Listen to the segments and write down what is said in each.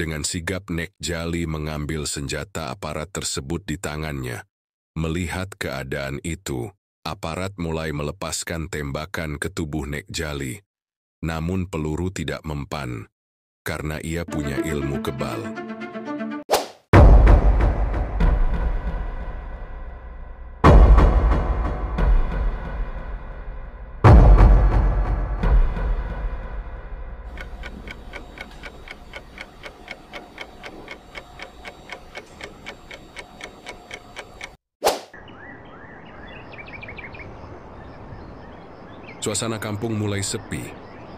Dengan sigap Nek Jali mengambil senjata aparat tersebut di tangannya. Melihat keadaan itu, aparat mulai melepaskan tembakan ke tubuh Nek Jali. Namun peluru tidak mempan, karena ia punya ilmu kebal. Suasana kampung mulai sepi,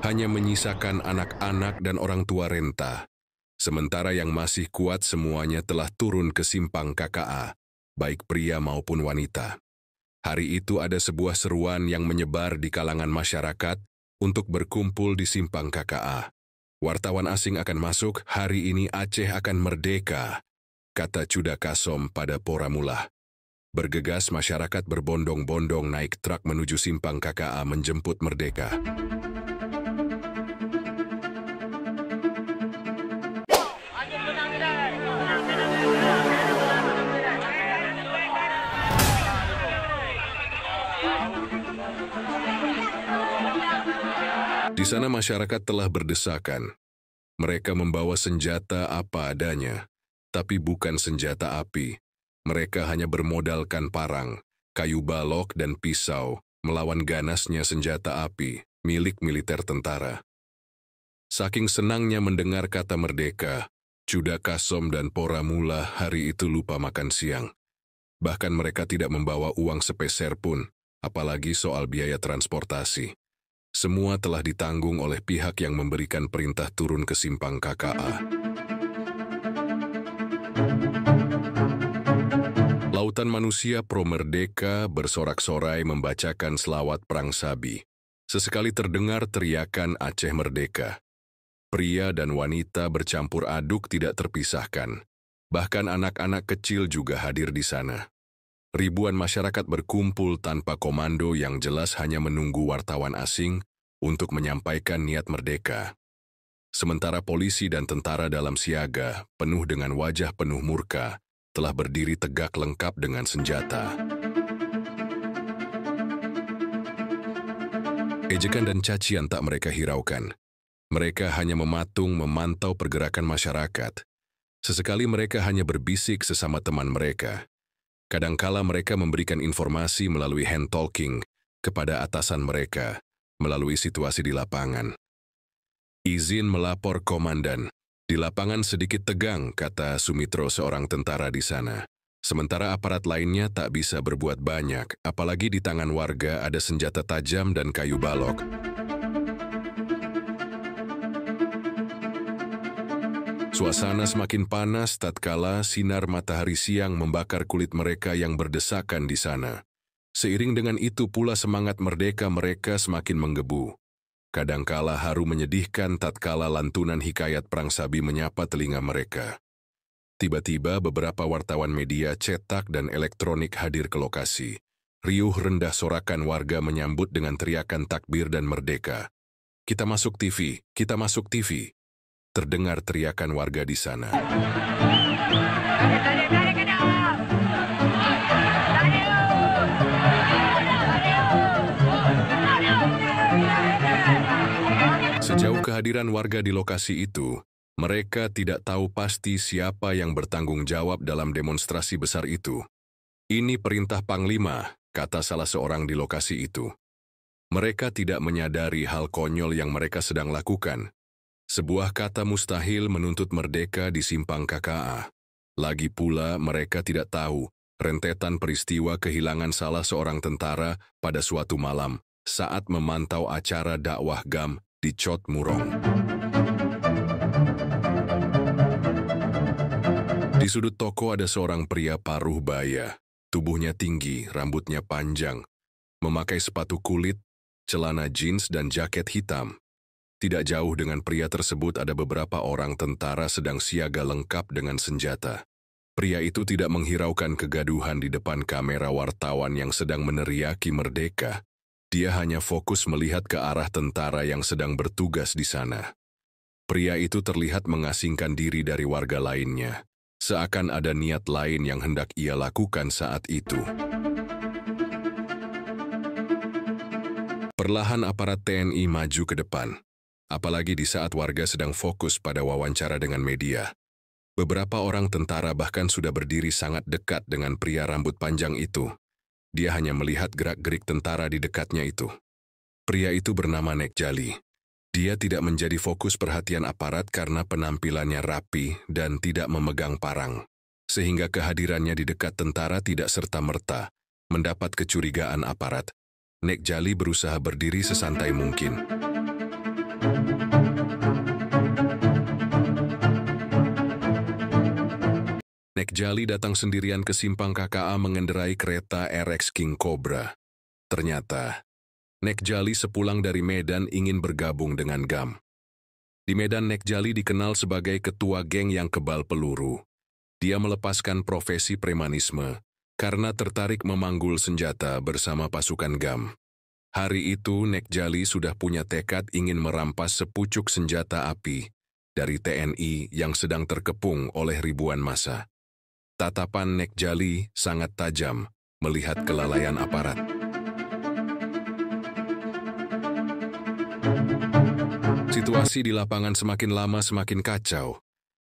hanya menyisakan anak-anak dan orang tua renta. Sementara yang masih kuat semuanya telah turun ke simpang KKA, baik pria maupun wanita. Hari itu ada sebuah seruan yang menyebar di kalangan masyarakat untuk berkumpul di simpang KKA. Wartawan asing akan masuk, hari ini Aceh akan merdeka, kata Cuda Kasom pada Poramulah. Bergegas masyarakat berbondong-bondong naik truk menuju simpang KKA menjemput merdeka. Di sana masyarakat telah berdesakan. Mereka membawa senjata apa adanya, tapi bukan senjata api. Mereka hanya bermodalkan parang, kayu balok dan pisau melawan ganasnya senjata api milik militer tentara. Saking senangnya mendengar kata merdeka, Cuda Kasom dan Poramulah hari itu lupa makan siang. Bahkan mereka tidak membawa uang sepeser pun, apalagi soal biaya transportasi. Semua telah ditanggung oleh pihak yang memberikan perintah turun ke simpang KKA. Lautan manusia pro-merdeka bersorak-sorai membacakan selawat Perang Sabi. Sesekali terdengar teriakan Aceh Merdeka. Pria dan wanita bercampur aduk tidak terpisahkan. Bahkan anak-anak kecil juga hadir di sana. Ribuan masyarakat berkumpul tanpa komando yang jelas hanya menunggu wartawan asing untuk menyampaikan niat merdeka. Sementara polisi dan tentara dalam siaga, penuh dengan wajah penuh murka, telah berdiri tegak lengkap dengan senjata. Ejekan dan cacian tak mereka hiraukan. Mereka hanya memantau pergerakan masyarakat. Sesekali mereka hanya berbisik sesama teman mereka. Kadangkala mereka memberikan informasi melalui hand talking kepada atasan mereka, melalui situasi di lapangan. Izin melapor komandan. Di lapangan sedikit tegang, kata Sumitro seorang tentara di sana. Sementara aparat lainnya tak bisa berbuat banyak, apalagi di tangan warga ada senjata tajam dan kayu balok. Suasana semakin panas tatkala sinar matahari siang membakar kulit mereka yang berdesakan di sana. Seiring dengan itu pula semangat merdeka mereka semakin menggebu. Kadangkala haru menyedihkan tatkala lantunan hikayat Perang Sabi menyapa telinga mereka. Tiba-tiba beberapa wartawan media cetak dan elektronik hadir ke lokasi. Riuh rendah sorakan warga menyambut dengan teriakan takbir dan merdeka. Kita masuk TV, kita masuk TV. Terdengar teriakan warga di sana. Sejauh kehadiran warga di lokasi itu, mereka tidak tahu pasti siapa yang bertanggung jawab dalam demonstrasi besar itu. Ini perintah Panglima, kata salah seorang di lokasi itu. Mereka tidak menyadari hal konyol yang mereka sedang lakukan. Sebuah kata mustahil menuntut merdeka di simpang KKA. Lagi pula mereka tidak tahu rentetan peristiwa kehilangan salah seorang tentara pada suatu malam saat memantau acara dakwah GAM di Cot Murong. Di sudut toko ada seorang pria paruh baya, tubuhnya tinggi, rambutnya panjang, memakai sepatu kulit, celana jeans dan jaket hitam. Tidak jauh dengan pria tersebut ada beberapa orang tentara sedang siaga lengkap dengan senjata. Pria itu tidak menghiraukan kegaduhan di depan kamera wartawan yang sedang meneriaki merdeka. Dia hanya fokus melihat ke arah tentara yang sedang bertugas di sana. Pria itu terlihat mengasingkan diri dari warga lainnya, seakan ada niat lain yang hendak ia lakukan saat itu. Perlahan aparat TNI maju ke depan, apalagi di saat warga sedang fokus pada wawancara dengan media. Beberapa orang tentara bahkan sudah berdiri sangat dekat dengan pria rambut panjang itu. Dia hanya melihat gerak-gerik tentara di dekatnya itu. Pria itu bernama Nek Jali. Dia tidak menjadi fokus perhatian aparat karena penampilannya rapi dan tidak memegang parang, sehingga kehadirannya di dekat tentara tidak serta-merta mendapat kecurigaan aparat. Nek Jali berusaha berdiri sesantai mungkin. Nek Jali datang sendirian ke simpang KKA mengendarai kereta RX King Cobra. Ternyata, Nek Jali sepulang dari Medan ingin bergabung dengan GAM. Di Medan, Nek Jali dikenal sebagai ketua geng yang kebal peluru. Dia melepaskan profesi premanisme karena tertarik memanggul senjata bersama pasukan GAM. Hari itu, Nek Jali sudah punya tekad ingin merampas sepucuk senjata api dari TNI yang sedang terkepung oleh ribuan massa. Tatapan Nek Jali sangat tajam melihat kelalaian aparat. Situasi di lapangan semakin lama semakin kacau.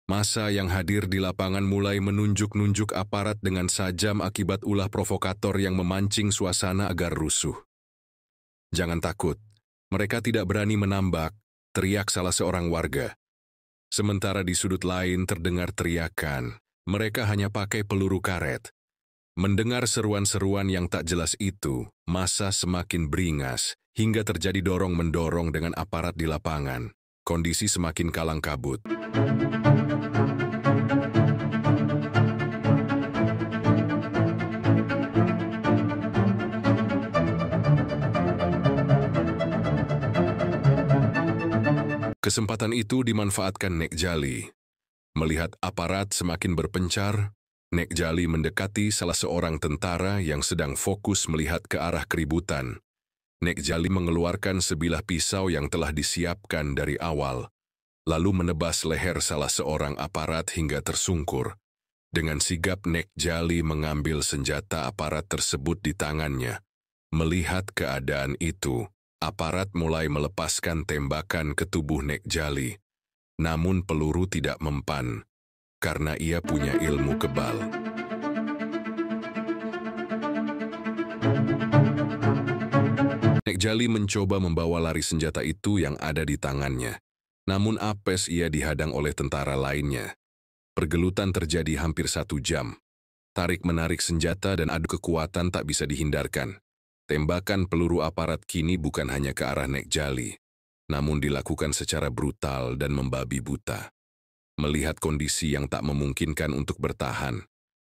Massa yang hadir di lapangan mulai menunjuk-nunjuk aparat dengan sajam akibat ulah provokator yang memancing suasana agar rusuh. Jangan takut, mereka tidak berani menambak, teriak salah seorang warga. Sementara di sudut lain terdengar teriakan, mereka hanya pakai peluru karet. Mendengar seruan-seruan yang tak jelas itu, massa semakin beringas, hingga terjadi dorong-mendorong dengan aparat di lapangan. Kondisi semakin kalang kabut. Kesempatan itu dimanfaatkan Nek Jali. Melihat aparat semakin berpencar, Nek Jali mendekati salah seorang tentara yang sedang fokus melihat ke arah keributan. Nek Jali mengeluarkan sebilah pisau yang telah disiapkan dari awal, lalu menebas leher salah seorang aparat hingga tersungkur. Dengan sigap Nek Jali mengambil senjata aparat tersebut di tangannya. Melihat keadaan itu, aparat mulai melepaskan tembakan ke tubuh Nek Jali. Namun peluru tidak mempan, karena ia punya ilmu kebal. Nek Jali mencoba membawa lari senjata itu yang ada di tangannya. Namun apes ia dihadang oleh tentara lainnya. Pergelutan terjadi hampir 1 jam. Tarik-menarik senjata dan adu kekuatan tak bisa dihindarkan. Tembakan peluru aparat kini bukan hanya ke arah Nek Jali, namun dilakukan secara brutal dan membabi buta. Melihat kondisi yang tak memungkinkan untuk bertahan,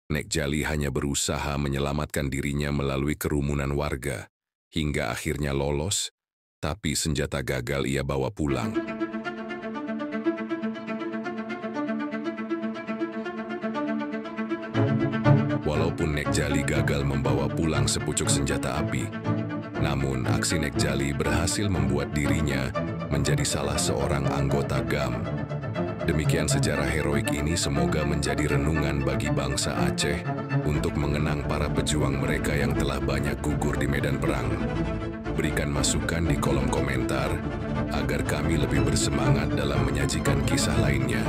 Nek Jali hanya berusaha menyelamatkan dirinya melalui kerumunan warga, hingga akhirnya lolos, tapi senjata gagal ia bawa pulang. Walaupun Nek Jali gagal membawa pulang sepucuk senjata api, namun aksi Nek Jali berhasil membuat dirinya menjadi salah seorang anggota GAM. Demikian sejarah heroik ini semoga menjadi renungan bagi bangsa Aceh untuk mengenang para pejuang mereka yang telah banyak gugur di medan perang. Berikan masukan di kolom komentar agar kami lebih bersemangat dalam menyajikan kisah lainnya.